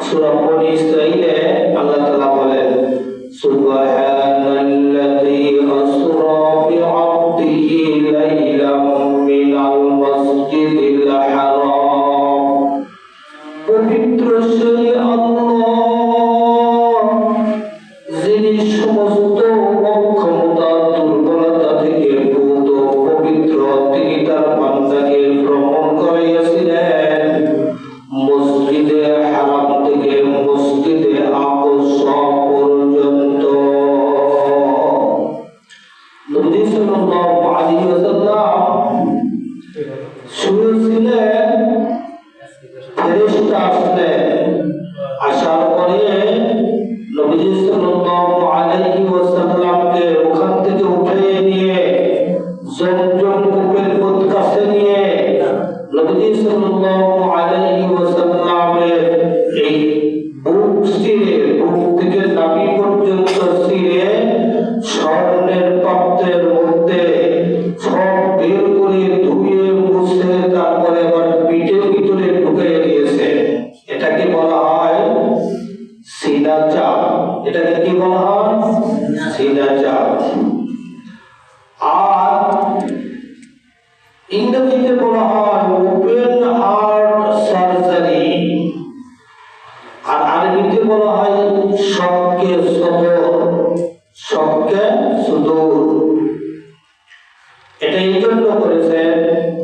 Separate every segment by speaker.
Speaker 1: সূরা বনী ইসরাঈলে আল্লাহ তাআলা বলেন সুবহানাল্লাযী সমস্ত অক্ষমতা দুর্বলতা থেকে পূত পবিত্র তিনি তার বান্দাকে ভ্রমণ করাইয়াছিলেন মসজিদে হারাম থেকে মসজিদে আকসা পর্যন্ত। নবী সাল্লাল্লাহু আলাইহি ওয়াসাল্লাম শুয়েছিলেন, ফেরেশতা আসলেন, আসার পরে নবী সাল্লাল্লাহু আলাইহি ওয়াসাল্লামকে ওখান থেকে উঠিয়ে নিয়ে জমজম কূপের কাছে নিয়ে নবী সাল্লাল্লাহু আলাইহি ওয়াসাল্লামের এই বুক ছিঁড়ে, বুক থেকে নাভি পর্যন্ত ছিঁড়ে স্বর্ণের পাত্রের মধ্যে সব বের করে ধুয়ে মুছে তারপরে আবার পিঠের ভিতরে ঢুকিয়ে দিয়েছে। এটাকে বলা হয় সিনা চাপ। এটাকে কি বলা হয়? সিনা চাপ। আর ইংরেজিতে বলা হয় ওপেন হার্ট সার্জারি, আর আরবিতে বলা হয় শক্কে সদর, শক্কে সুদূর। এটা এই জন্য করেছেন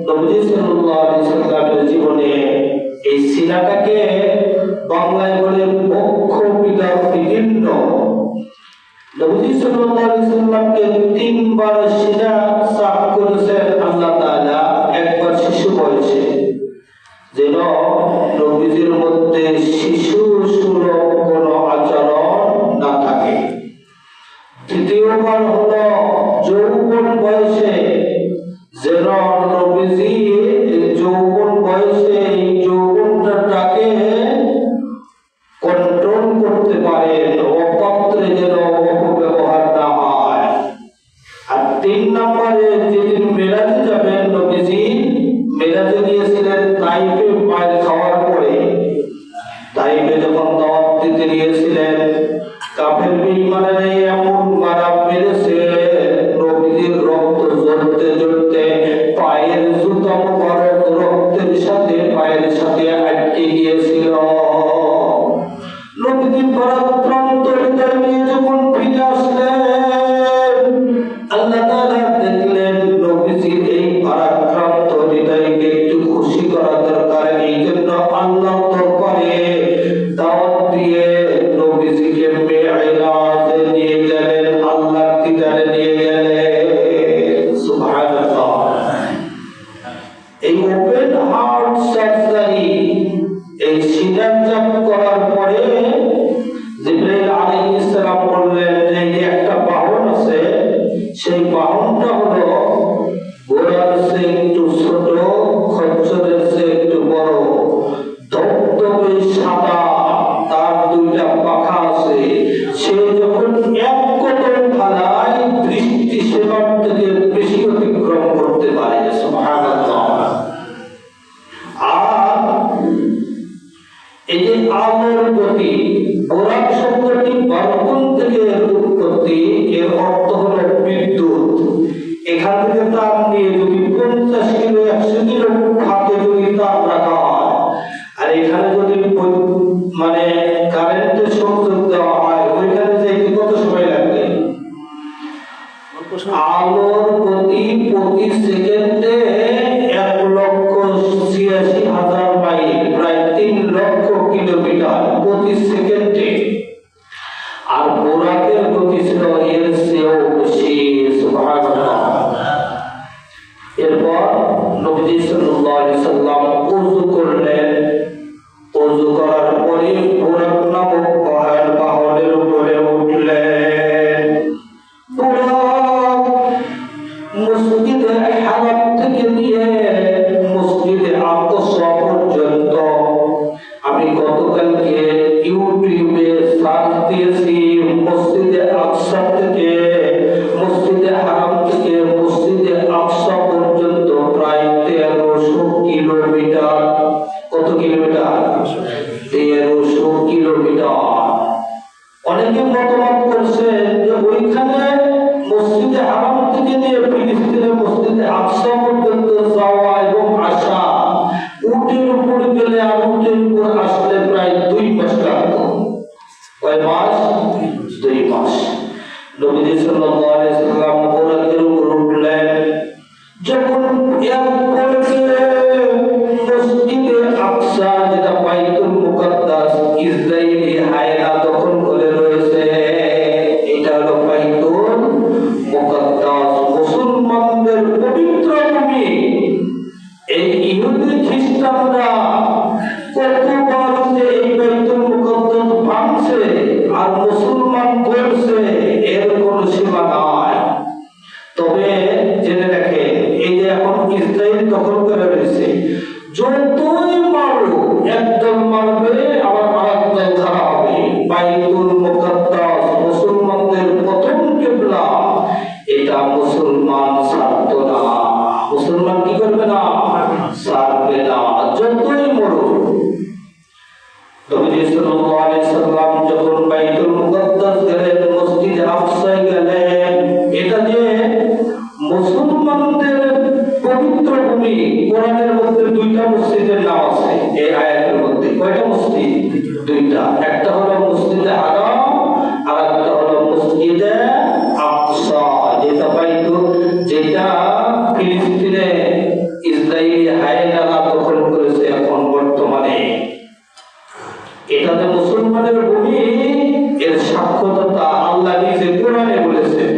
Speaker 1: নবী সাল্লাল্লাহু আলাইহি ওয়াসাল্লামের জীবনে এই সিনাটাকে বাংলায় বলে বক্ষ বিদীর্ণ। নবী সাল্লাল্লাহু আলাইহি ওয়াসাল্লামকে 3 বার সিনা চাপ করেছেন আল্লাহ তাআলা, একবার শিশু বয়সে, যেন নবীজির মধ্যে শিশু সুলভ কোনো আচরণ না থাকে। দ্বিতীয়বার হলো যৌবন বয়সে, যেন নবীজি যৌবন বয়সে এই যৌবনটাকে কন্ট্রোল করতে পারেন, অপাত্রে যেন অপব্যবহার না হয়। আর 3 নম্বরে যেদিন মেরাজে যাবেন, নবীজি মেরাজে গিয়েছিলেন তাইফে মার খাওয়ার পরে। তাইফে যখন দাওয়াত দিতে গিয়েছিলেন, কাফের বেঈমানেরা এমন মারা মেরেছে, নবীজির রক্ত ঝরতে ঝরতে পায়ের জুতা মোবারক রক্তের সাথে পায়ের সাথে আটকে গিয়েছিল। নবীজি পরাক্রান্ত হৃদয় নিয়ে যখন ফিরে আসলেন, আল্লাহ তাআলা দেখলেন নবীজির এই পরাক্রান্ত হৃদয়কে একটু খুশি করা দরকার। এই জন্য আল্লাহ দরবারে দাওয়াত দিয়ে নবীজিকে মেরাজে নিয়ে গেলেন, আল্লাহর দিদারে নিয়ে গেলেন। সুবহানাল্লাহ। এই ওপেন হার্ট সার্জারি, এই সিনা চাপ করার পরে জিবরাইল আলাইহিস সালাম বললেন যে একটা বাহন আছে, সেই বাহনটা হলো ঘোড়ার চেয়ে একটু ছোট, খচ্চরের চেয়ে একটু বড়, ধবধবে সাদা, তার 2টা পাখা আছে। সে যখন এক কদম ঢালায় দৃষ্টি সেবার থেকে বেশি অতিক্রম করতে পারে। সুবহানাল্লাহ। আর এই যে আলোর গতি, বোরাক শব্দটি বারকুন থেকে উৎপত্তি, এর অর্থ হলো বিদ্যুৎ। এখান থেকে তার নিয়ে যদি 50 কিলো 100 কিলো ফাঁকে যদি তার রাখা হয়, আর এখানে যদি মানে কারেন্টের সংযোগ দেওয়া হয়, ওইখানে যাইতে কত সময় লাগবে? আলোর গতি প্রতি সেকেন্ডে 1,86,000 মাইল, প্রায় 3 লক্ষ কিলোমিটার প্রতি সেকেন্ডে। আর বোরাকের গতি ছিল এর চেয়েও বেশি। সুবহানাল্লাহ। এরপর নবী সাল্লাল্লাহু আলাইহি ওয়াসাল্লাম ওযু করলেন। ওযু করার পরে বোরাক নামক পাহাড়ের উপরে উঠলেন। বোরাক মসজিদে হারাম থেকে নিয়ে মসজিদে আকসা পর্যন্ত আমি গতকালকে ইউটিউবে সার্চ দিয়েছি, মসজিদে আকসা থেকে মসজিদে হারাম থেকে মসজিদে আকসা পর্যন্ত প্রায় 1300 কিলোমিটার। কত কিলোমিটার? 1300 কিলোমিটার। অনেকে মতামত করছেন যে ওইখানে মসজিদে হারাম থেকে নিয়ে ফিলিস্তিনের মসজিদে আকসা পর্যন্ত যাওয়া এবং আসা, উটের উপর গেলে আর উটের উপর আসলে প্রায় 2 মাস লাগতো। কয় মাস? 2 মাস। নবী নবী সাল্লাল্লাহু আলাইহি সাল্লাম ঘোড়ার উপর উঠলেন। যখন মসজিদে আকসা যেটা বাইতুল মুকাদ্দাস ইসরাইলি হায়না দখল করে রয়েছে, এটা হলো বাইতুল মুকাদ্দাস, মুসলমানদের পবিত্র ভূমি। এই ইহুদি খ্রিস্টানরা কতবার যে এই বাইতুল মুকাদ্দাস ভাঙছে আর মুসলমান করছে, এর কোনো সীমা নাই। তবে জেনে রাখেন, এই যে এখন ইসরায়েল দখল করে রয়েছে, যতই মারো একদল মারবে আবার আরেকদল ধরা হবে। বাইতুল মুকাদ্দাস মুসলমানদের প্রথম কিবলা, এটা মুসলমান ছাড়তো না। মুসলমান কি করবে না? ছাড়বে না, যতই মরো। নবী সাল্লাল্লাহু আলাইহি সাল্লাম যখন বাইতুল মুকাদ্দাস গেলেন, মসজিদে আকসায় গেলেন, এটা যে মুসলমানদের পবিত্র ভূমি। কোরআনের মধ্যে দুইটা মসজিদের নাম আছে এই আয়াতের মধ্যে। কয়টা মসজিদ? দুইটা। একটা হলো মসজিদে হারাম আর একটা হলো মসজিদে আকসা, যেটা ফিলিস্তিনে ইসরায়েলি হায়নারা দখল করেছে এখন বর্তমানে। এটাতে মুসলমানের ভূমি, এর সাক্ষ্যতা আল্লাহ নিজে কোরআনে বলেছেন।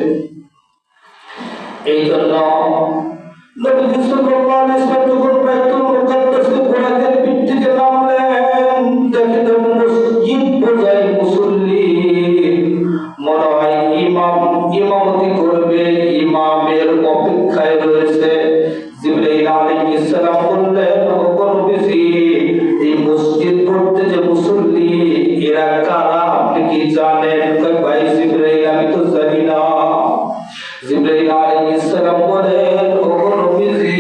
Speaker 1: এই জন্য নবী সাল্লাল্লাহু আলাইহি ওয়াসাল্লাম যখন বাইতুল মুকাদ্দাসে ঘোড়াদের পিঠ থেকে নামলেন, দেখলেন মসজিদ বোঝাই মুসল্লি, মনে হয় ইমামতি করবে, ইমামের অপেক্ষায় রয়েছে। জিবরাইল আলাইহিস সালাম বললেন, ওগো নবীজি, এই মসজিদ পড়তে যে মুসল্লি, এরা কারা আপনি কি জানেন? কয়, ভাই জিবরাইল, আমি তো জানি না। জিবরাইল আলাইহিস সালাম বলেন, ওগো নবীজি,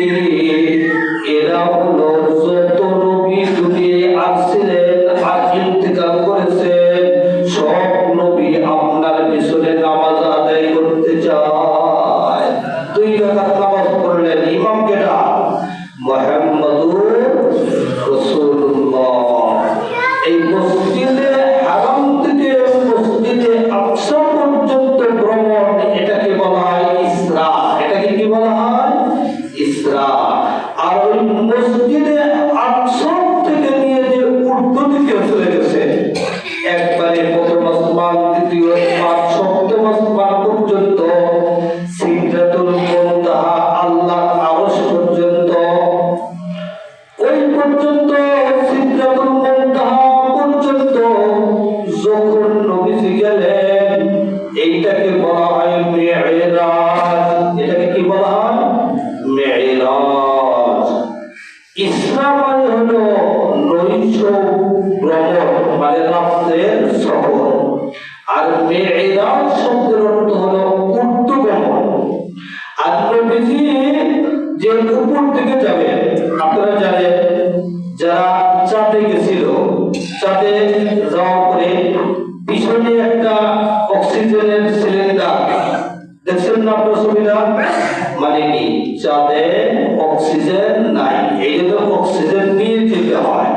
Speaker 1: এরা হলো যত নবী দুনিয়ায় আসছিলেন আর ইন্তেকাল করেছেন, সব নবী আপনার পিছনে নামাজ আদায় করতে যায়। 2 রাকাত নামাজ পড়লেন, ইমাম কেডা? মুহাম্মাদুর রাসূলুল্লাহ। এই মসজিদে হারাম থেকে মসজিদে আকসা পর্যন্ত ভ্রমণ, এটাকে বলা হয় ইসরা। এটাকে কি বলা হয়? ইসরা। আর ওই মসজিদে আকসা থেকে নিয়ে যে উর্দু দিকে চলে গেছে, একবারে প্রথম আসমান, দ্বিতীয় আসমান, সপ্তম আসমান পর্যন্ত, সিদরাতুল মুনতাহা, আল্লাহর আরশ পর্যন্ত, ওই পর্যন্ত সিদরাতুল মুনতাহা পর্যন্ত যখন নবীজি গেলেন, এইটাকে বলা হয় মিরাজ। এটাকে কি বলা হয়? মিরাজ। ইসরা মানে হলো নৈশ ভ্রমণ, মানে রাত্রের সফর। আর মিরাজ শব্দের অর্থ হলো ঊর্ধ্বগমন। আর নবীজি যে উপর দিকে যাবেন, আপনারা জানেন, যারা চাঁদে গেছিল, চাঁদে যাওয়ার পরে পিছনে একটা অক্সিজেনের সিলিন্ডার দেখছেন না আপনার ছবিটা? মানে কি, চাঁদে অক্সিজেন নাই, এই জন্য অক্সিজেন নিয়ে যেতে হয়।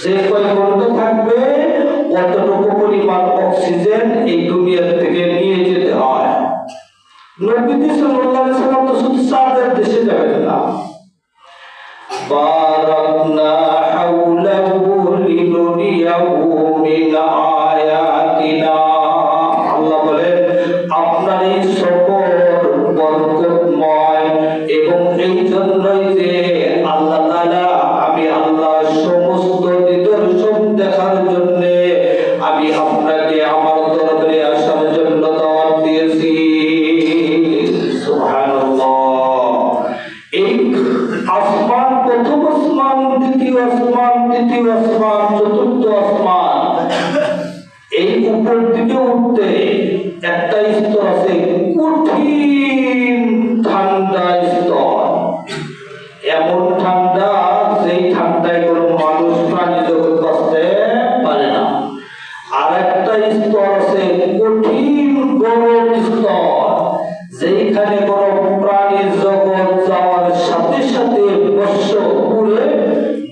Speaker 1: যে কয় ঘন্টা থাকবে অতটুকু পরিমাণ অক্সিজেন এই দুনিয়া থেকে নিয়ে যেতে হয়। নবী সাল্লাল্লাহু আলাইহি ওয়াসাল্লাম তো শুধু চাঁদের দেশে যাবেন না, বারাকনা হাওলাহু লিনুরিয়াহু মিন আয়াতিনা। আল্লাহ বলেন, আপনার এই সফর বরকতময়, এবং এই জন্যই যে আল্লাহ তাআলা, আমি আল্লাহ সমস্ত নিদর্শন দেখার জন্য আমি আপনাকে আমার দরবারে আসার জন্য দাওয়াত দিয়েছি। সুবহানাল্লাহ। এই আসমান, প্রথম আসমান, দ্বিতীয় আসমান, তৃতীয় আসমান, চতুর্থ আসমান, এই উপর দিকে উঠতে একটা স্তর আছে, কঠিন ঠান্ডা স্তর। এমন ঠান্ডা, সেই ঠান্ডায় কোনো মানুষ প্রাণী জগৎ বাঁচতে পারে না। আর একটা স্তর আছে কঠিন গরম স্তর, যেখানে কোনো প্রাণী জগৎ যাওয়ার সাথে সাথে বর্ষ পুড়ে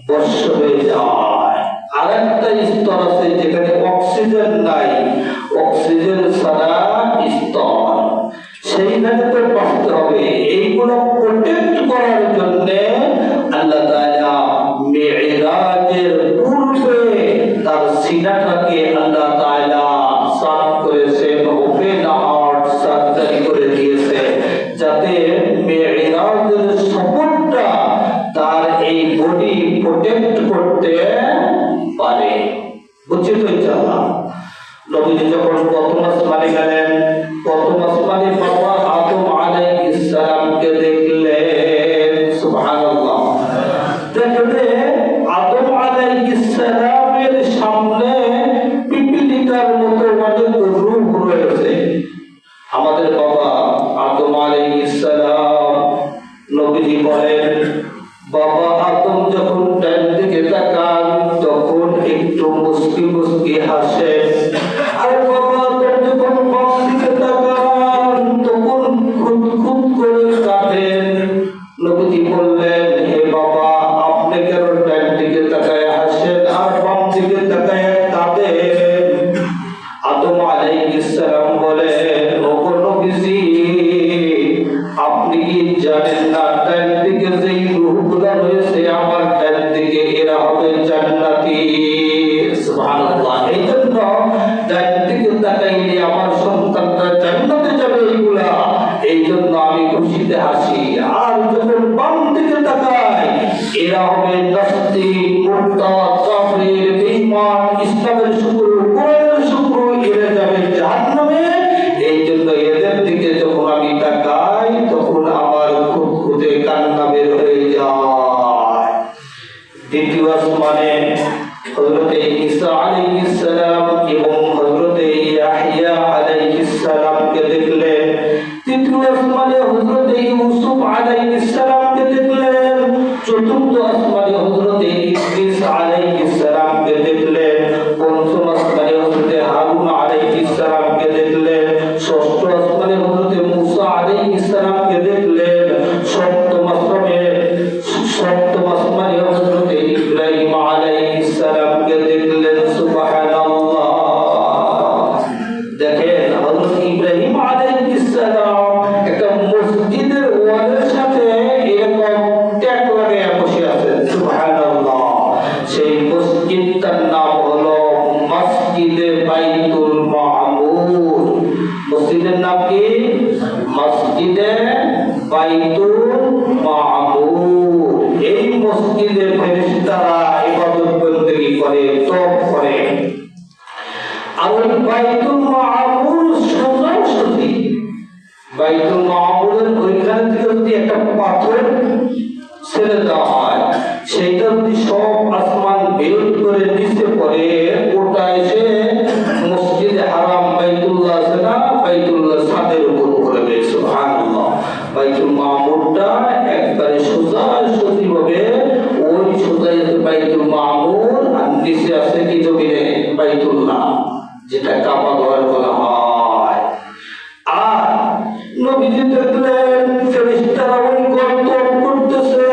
Speaker 1: বর্ষ হয়ে যায়। আর একটা স্তর আছে যেখানে অক্সিজেন নাই, অক্সিজেন ছাড়া স্তর। সেইখানে তো বাঁচতে হবে। এইগুলো প্রোটেক্ট করার জন্য আল্লাহ তাআলা মিরাজের পূর্বে তার সিনাটাকে আল্লাহ তাআলা সাফ করেছেন, ওপেন হার্ট সার্জারি করে দিয়েছে, যাতে মিরাজের সফরটা তার এই বডি প্রোটেক্ট করতে পারে। বুঝছি তো ইনশাআল্লাহ। নবীজি যখন প্রথম আসমানে গেলেন, প্রথম আসমানে বাবা আদম আলাইহিস সালামকে দেখলেন। সুবহানাল্লাহ। দেখলে আদম আলাইহিস সালামের সামনে পিপিলিকার মতো অনেক রূপ রয়েছে। আমাদের বাবা আদম আলাইহিস সালাম, নবীজি বলেন, বাবা আদম যখন ডান দিকে তাকান তখন একটু মুস্কি মুস্কি হাসে, আর বাবা আদম যখন বাম দিকে তাকান তখন খুদ খুদ করে কাঁদেন। নবীজি বললেন, হে বাবা, আপনি কেন ডান দিকে তাকায় হাসেন আর বাম দিকে তাকায় কাঁদেন? আদম আলাইহিস সালাম বলেন, ওগো নবীজি, আপনি কি জানেন না ডান দিকে যে রূহগুলো রয়েছে আমার ডান দিকে এরা হবে জান্নাতি? সুবহানাল্লাহ। এই জন্য ডান দিকে তাকাইলে আমার সন্তানরা জান্নাতে যাবে, এইগুলা এই জন্য আমি খুশিতে হাসি। আর যখন বাম দিকে তাকাই এরা হবে নাস্তিক, মুরতাদ, কাফির, বেঈমান, ইসলামের শত্রু, কোরআনের শত্রু, এরা যাবে জাহান্নামে। এই জন্য এদের দিকে যখন আমি তাকাই তখন আমার খুদখুদে কান্না বের হয়ে যায়। দ্বিতীয় আসমানে হযরত ঈসা আলাইহিস সালাম এবং হযরত ইয়াহইয়া আলাইহিস সালামকে দেখলেন। তৃতীয় আসমানে হযরত ইউসুফ আলাইহিস সালামকে দেখলেন। চতুর্থ আসমানে হযরত ইদ্রিস আলাইহিস সালামকে দেখলেন। পঞ্চম আসমানে হযরত হারুন আলাইহিস সালামকে দেখলেন। ষষ্ঠ আসমানে হযরত মুসা আলাইহিস সালামকে দেখলেন। সপ্তম আসমানে হযরত ইব্রাহিম আলাইহিস সালামকে দেখলেন। সুবহানাল্লাহ। দেখেন হযরত ইব্রাহিম আলাইহিস সালাম একটা মসজিদের ওয়ালের সাথে এরকম ট্যাগ লাগাইয়া বসে আছেন। সুবহানাল্লাহ। সেই মসজিদটার নাম হলো মসজিদে বাইতুল মামুর। মসজিদের নাম কি? মসজিদে বাইতুল মামুর। এই মসজিদে ফেরেশতারা ইবাদত বন্দেগী করে, তওয়াফ করে। আর ওই বাইতুল মামুর সোজাসুজি বাইতুল মামুরের ওইখান থেকে যদি একটা পাথর ছেড়ে দেওয়া হয়, সেইটা যদি সব আসমান বের করে নিচে পড়ে, ওটা এসে মসজিদে হারাম বাইতুল্লাহ আছে না, বাইতুল্লাহ ছাদের উপর পড়বে। সুবহানাল্লাহ। বাইতুল মামুরটা একবারে সোজাসুজি ভাবে ওই সোজা বাইতুল মামুর, আর নিচে আছে কি জমিনে বাইতুল্লাহ, যেটা কাবা ঘর বলা হয়। আর নবীজি দেখলেন ফেরেশতারা ওই ঘর তওয়াফ করতেছে।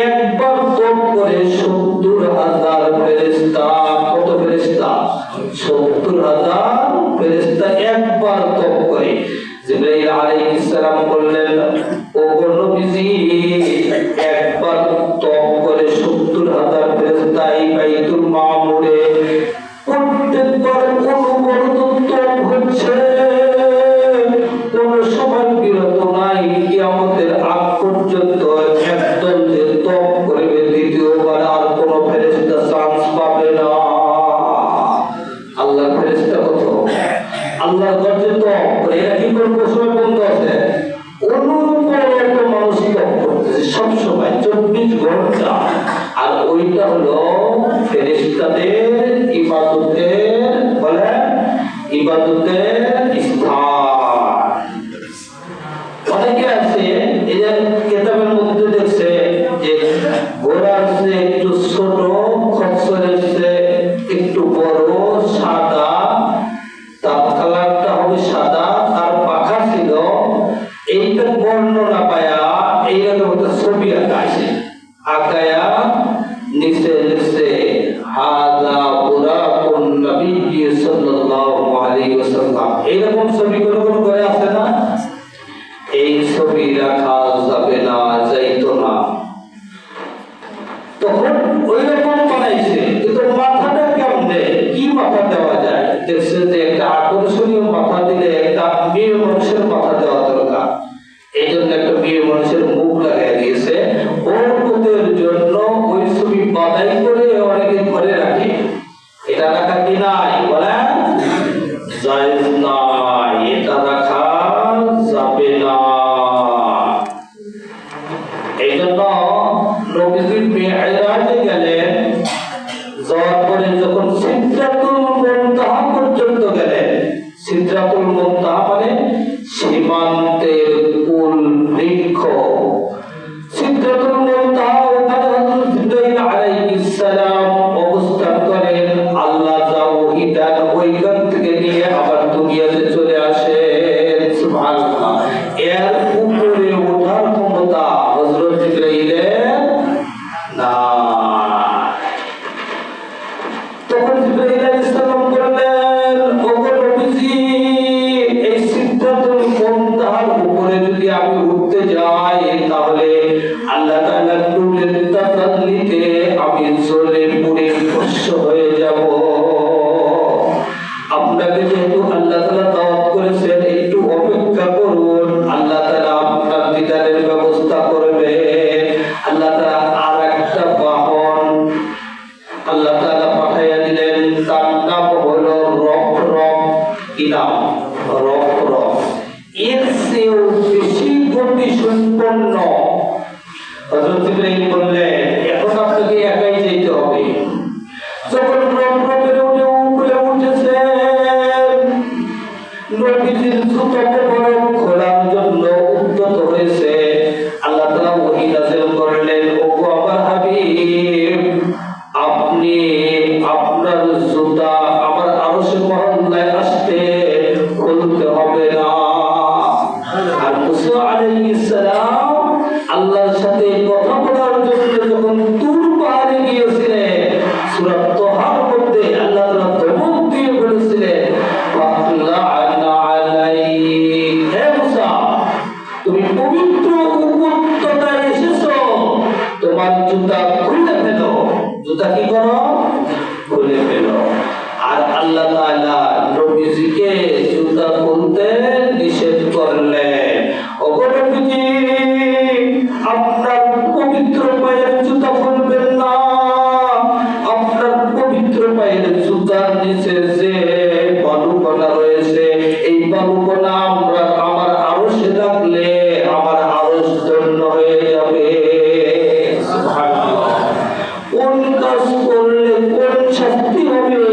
Speaker 1: একবার তওয়াফ করে ৭০,০০০ ফেরেশতা। কত ফেরেশতা? ৭০,০০০ ফেরেশতা একবার তওয়াফ করে। জিবরাইল আলাইহিস সালাম বললেন, ওগো নবীজি, একবার তওয়াফ করে ৭০,০০০ ফেরেশতা এই বাইতুল মামুরে প্রত্যেকবার অনবরত তওয়াফ হচ্ছে, কোন সময় বিরত নাই, কিয়ামতের আগ পর্যন্ত একদল যে তওয়াফ করবে, দ্বিতীয়বার আর কোন ফেরেশতা চান্স পাবে না। আল্লাহর ফেরেশতা কত? আল্লাহর গর্জে তওয়াফ করে। এরা কি করবে? সময় বন্ধ আছে, অনবরত মানুষ তওয়াফ করতেছে সব সময় ২৪ ঘন্টা। আর ওইটা হলো ফেরেশতাদের ইবাদতের, বলে ইবাদতের স্থান। অনেকে আছে এই যে কিতাবের মধ্যে দেখছে যে ঘোড়ার চেয়ে একটু ছোট, খচ্চরের চেয়ে একটু বড়, সাদা, তার কালারটা হবে সাদা, তার পাখা ছিল। এইটা বর্ণনা পায়া এইরকম একটা ছবি আঁকাইছে, আঁকায়া নিচে লিখছে হাযা বুরাকুন নবী সাল্লাল্লাহু আলাইহি ওয়াসাল্লাম। এইরকম ছবি কোন কোন করে আছে না? মাথা দেওয়া দরকার। এই জন্য একটা মেয়ে মানুষের মুখ লাগাই দিয়েছে, বরকতের জন্য ওই ছবি বাদাই করে অনেকে ঘরে রাখে। এটা রাখা কি নাই বলেন? জায়েজ নাই, এটা রাখা যাবে না। এই জন্য নবীজি মিরাজে গেলেন, যাওয়ার পরে যখন সিদরাতুল মুনতাহা পর্যন্ত গেলেন, সিদরাতুল মুনতাহা মানে সীমান্তের কুল বৃক্ষ, সিদরাতুল মুনতাহা ওখানে হযরত জিবরাইল আলাইহিস সালাম অবস্থান করেন। আল্লাহ যা ওহী দেন ওইখান থেকে নিয়ে আবার দুনিয়াতে চলে আসেন। সুবহানাল্লাহ। এর উপরে ওঠার ক্ষমতা হযরত জিবরাইলের না। তখন জিবরাইল আলাইহিস সালাম বললেন, ওগো নবীজি, এই সিদরাতুল মুনতাহার উপরে যদি আমি উঠতে যাই তাহলে আল্লাহ তাআলার নূরের তাসাল্লিতে আমি জ্বলে পুড়ে ভস্ম হয়ে যাব। আপনাকে যেহেতু আল্লাহ তাআলা দাওয়াত করেছেন, একটু অপেক্ষা করুন, আল্লাহ তাআলা আপনার দিদারের ব্যবস্থা করবেন। আল্লাহ তাআলা আর একটা বাহন আল্লাহ তাআলা পাঠাইয়া দিলেন, তার নাম হলো রফরফ। কি নাম? রফরফ। এর চেয়েও বেশি গতি সম্পন্ন। হযরত জিবরাইল বললেন, এখন আপনাকে একাই যেতে হবে। যখন রফরফের উপরে উঠেছেন, নবীজির জুতা মোবারক খোলার জন্য উদ্যত হয়েছে। আল্লাহ তাআলা ওহী নাযিল করলেন, ওগো আমার হাবিব, আপনি আপনার জুতা আমার আরশে মহল্লায় আসতে খুলতে হবে না। আর মুসা আলাইহিস সালাম আল্লাহর সাথে কথা বলার জন্য যখন তুর পাহাড়ে গিয়েছিলেন, সূরা তাহার মধ্যে আল্লাহ তাআলা ধমক দিয়ে বলেছিলেন, ফাখলা'না আলাইক, হে মুসা, তুমি পবিত্র উপত্যকায় এসেছো, তোমার জুতা খুলে ফেলো। জুতা কি করো? খুলে ফেলো। আর আল্লাহ তাআলা নবীজিকে জুতা খুলতে নিষেধ করলেন। ওগো নবীজি, আপনার পবিত্র পায়ের জুতা খুলবেন না। আপনার পবিত্র পায়ের জুতার নিচে যে বালুকণা রয়েছে, এই বালুকণা আমার আরশে লাগলে আমার আরশ ধন্য হয়ে যাবে। সুবহানাল্লাহ। কোন কাজ করলে কোন শাস্তি হবে,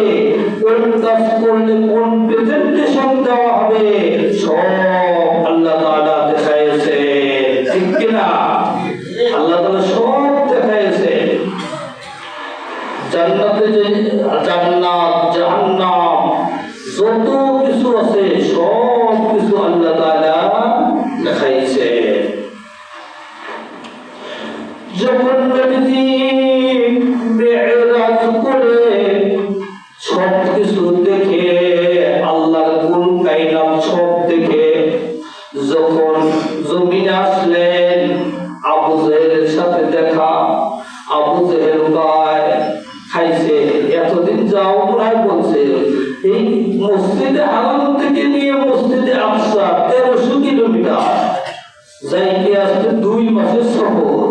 Speaker 1: কোন কাজ করলে কোন প্রেজেন্টেশন দেওয়া হবে, সব আল্লাহ তাআলা দেখাইছে। ঠিক কি না? আল্লাহ তাআলা সব দেখাইছে। জান্নাতে যে জান্নাত, জাহান্নাম যত কিছু আছে সব কিছু আল্লাহ তাআলা দেখাইছে। যখন নবীজি মিরাজ করে সব কিছু দেখে, আল্লাহর গুণ কায়নাত সব দেখে যখন জমিনে আসলেন, আবু জেহেলের সাথে দেখা। আবু জেহেল ভাই খাইছে, এতদিন যাও প্রায় বলছে, এই মসজিদে হারাম থেকে নিয়ে মসজিদে আকসা 1300 কিলোমিটার যাইতে আসতে 2 মাসের সফর।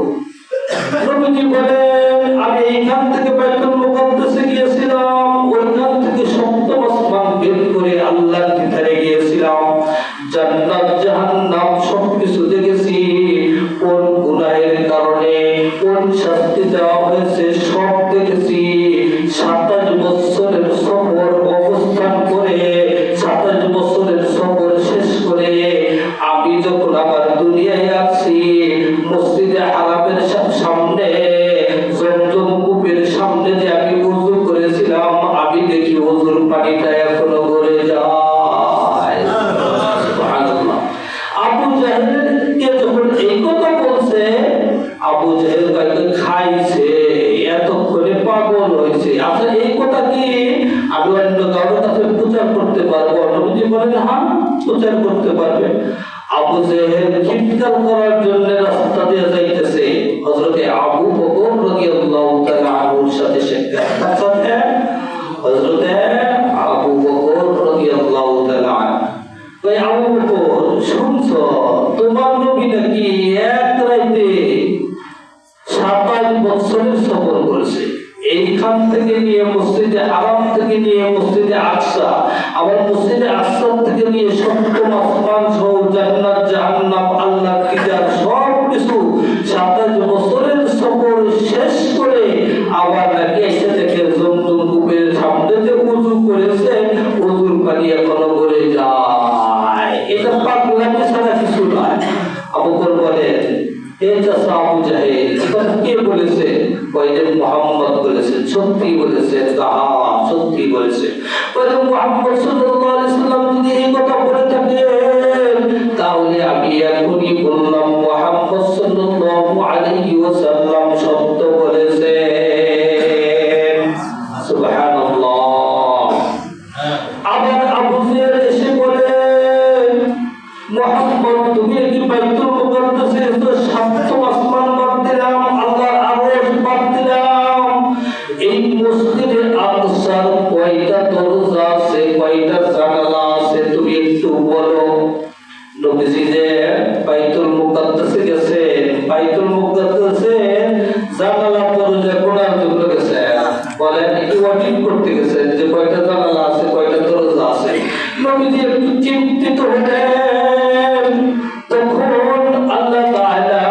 Speaker 1: নবীজি বলেন, আমি এইখান থেকে বাইতুল মুকাদ্দাসে গিয়েছিলাম, ওইখান থেকে সপ্তম আসমান বের করে আল্লাহর দিদারে গিয়েছিলাম। জান্নাত জাহান্নাম সবকিছু দেখেছি। কোন গুনাহের কারণে কোন শাস্তি দেওয়া হয়েছে সব দেখেছি। 27 বছরের সফর অবস্থান করে, 27 বছরের সফর শেষ করে আমি যখন আবার দুনিয়ায় আসি, মসজিদে হারামের সামনে জমজম কূপের সামনে যে আমি ওযু করেছিলাম, আমি দেখি ওযুর পানিটা এখনো গড়ে যায়। সুবহানাল্লাহ। আবু জাহেলকে যখন এই কথা বলছে, আবু জাহেল কয়েকদিন খাইছে, এতক্ষণে পাগল হয়েছে। আচ্ছা, এই কথা কি আমি অন্য কারোর কাছে প্রচার করতে পারবো? নবীজি বলেন, হ্যাঁ, প্রচার করতে পারবে। আবু জেহেল চিৎকার করার জন্য রাস্তা দিয়ে যাইতেছে, হযরতে আবু বকর রাদিয়াল্লাহু তাআলা আনহুর সাথে সাক্ষাৎ আছে। হযরতে আবু বকর রাদিয়াল্লাহু তাআলা আনহু, ওই আবু বকর সপ্তম আসমান সহ জান্নাত জাহান্নাম আল্লাহ কিতাব সব কিছু 27 বছরের সফর শেষ করে আবার নাকি এসে থেকে জমজম কূপের সামনে যে ওযু করেছে ওযুর পানি এখনো পড়ে যায়। এটা পাগলামি ছাড়া কিছু নয়। আবু বকর বলে হে চাচা আবু জাহেল, এটা কে বলেছে? কয়জন মুহাম্মদ বলেছে। সত্যি বলেছে? হ্যাঁ সত্যি বলেছে। বলে মুহাম্মদ সাল্লাল্লাহু আলাইহি সাল্লাম যদি এই কথা বলে থাকেন তাহলে আমি এখনই বললাম মুহাম্মদ সাল্লাল্লাহু আলাইহি ওয়াসাল্লাম সত্য বলেছেন। সুবহানাল্লাহ। আবার আবু জাহেল এসে বলে মুহাম্মদ তুমি কি বাইতুল মুকাদ্দাসে তো সপ্তম আসমান বাদ দিলাম, আল্লাহর আরশ বাদ দিলাম, এই মসজিদে আকসার কয়টা দরজা আছে, কয়টা জানালা আছে তুমি একটু বলো। নবীজি যে বাইতুল মুকাদ্দাসে গেছেন, বাইতুল মুকাদ্দাসে জানালা দরজা গোনার জন্য গেছেন, বলেন একটু অডিট করতে গেছেন যে কয়টা জানালা আছে কয়টা দরজা আছে। নবীজি একটু চিন্তিত হলেন। তখন আল্লাহ তাআলা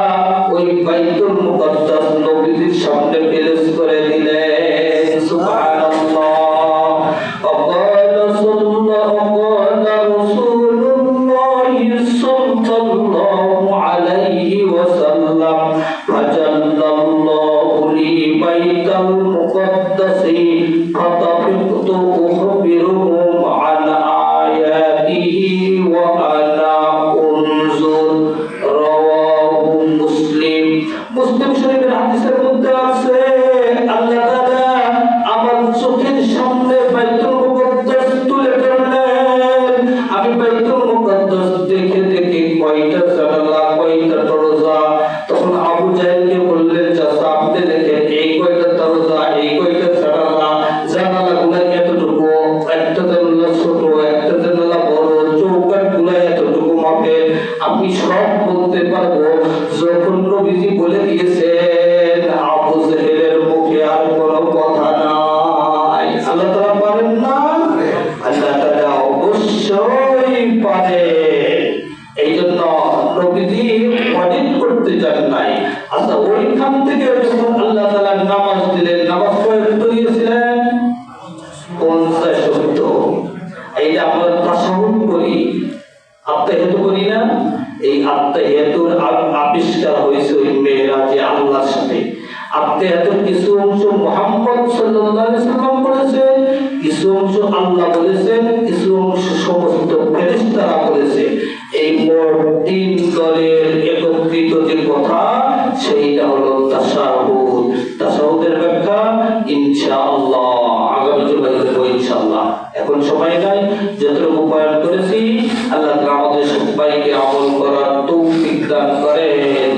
Speaker 1: ওই বাইতুল মুকাদ্দাস নবীজির সামনে পেশ করে দিলেন। সুবহানাল্লাহ। وقال صلى رسول الله صلى الله عليه وسلم فجل الله لي بيت المقدس فطفقت أخبرهم عن آياته وأنا أنظر رواه مسلم। মুসলিম শরীফের হাদিসের মধ্যে আছে আল্লাহ তাআলা আমার চোখের সামনে বাইতুল মুকাদ্দাস তুলে ধরলেন। আমি বাইতুল মুকাদ্দাস দেখে দেখে কয়টা জানালা কয়টা দরজা। তখন আবু জাহেলকে বললেন চাচা আপনি দেখেন এই কয়টা দরজা এই কয়টা জানালা, জানালাগুলো এতটুকু, একটা জানালা ছোট একটা জানালা বড়, চৌকাঠগুলো এতটুকু মাপের, আমি সব বলতে পারবো। যখন নবীজি বলে দিয়েছেন আবু জাহেলের মুখে আর কোনো কথা নাই। আল্লাহ তাআলা পারেন না? আল্লাহ তাআলা অবশ্যই পারেন। এই জন্য নবীজি অডিট করতে চান নাই। আচ্ছা ওইখান থেকে যখন আল্লাহ তাআলা নামাজ দিলেন, নামাজ কয়টা দিয়েছিলেন? 50 শব্দ। এই যে আমরা তাশাহুদ করি, আত্তাহিয়াতু করি না, এই আত্তাহিয়াতুর আবিষ্কার হয়েছে ওই মেরাজে আল্লাহর সাথে। আত্তাহিয়াতুর কিছু অংশ মুহাম্মদ সাল্লাল্লাহু আলাইহি সাল্লাম বলেছেন, কিছু অংশ আল্লাহ বলেছেন, কিছু অংশ সমস্ত ফেরেশতারা বলেছে। এই মোট 3 দলের একত্রিত যে কথা সেইটা হলো তাশাহুদ। তাশাহুদের ব্যাখ্যা ইনশাআল্লাহ আগামী জুমায় দেব ইনশাআল্লাহ। এখন সময় নাই, যতটুকু বয়ান করেছি আল্লাহ তাআলা আমাদের সবাইকে আমল করার তৌফিক দান করেন।